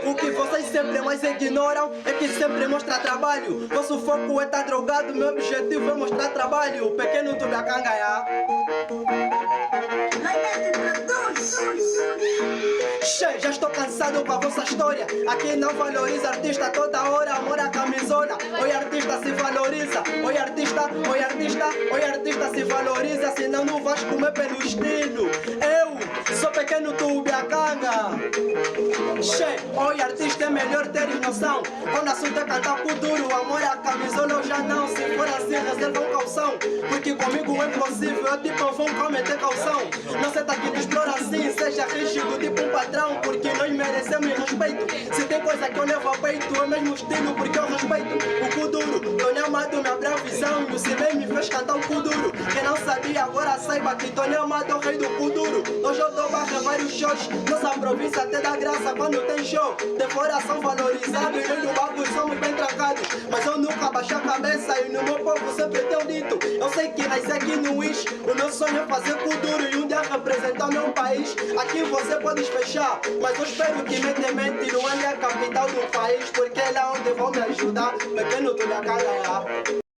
O que vocês sempre mais ignoram é que sempre mostra trabalho. Vosso foco é estar drogado, meu objetivo é mostrar trabalho. Pequeno Tubiacanga. Já estou cansado com a vossa história. Aqui não valoriza artista toda hora, amor a camisola. Oi artista se valoriza. Oi artista, oi artista, oi artista se valoriza. Senão não vais comer pelo estilo. Eu sou pequeno Tubiacanga. Oi artista, é melhor teres noção. Quando assunto é cantar por duro, amor a camisola eu já não. Se for assim reserva um calção, porque comigo é impossível. Eu tipo vou cometer calção. Não senta aqui tu explora assim, seja rígido tipo um patrão, porque nós merecemos respeito. Se tem coisa que eu levo a peito, é o mesmo estilo porque eu respeito o Kuduro. Tony Amado me abriu a visão e o Cibei me fez cantar o Kuduro. Quem não sabia agora saiba que Tony Amado é o rei do Kuduro. Hoje eu dou barra vários shows, nossa província até dá graça quando tem show. Decoração valorizada e nós no bagulho somos bem trancados. Mas eu nunca baixo a cabeça e no meu povo sempre tenho dito. Eu sei que nasci aqui no Wish, o meu sonho é fazer Kuduro e um dia representar meu país. Aqui você pode fechar, mas eu espero que mente não é a capital do país, porque é lá onde vão me ajudar. Pequeno Tubiacanga.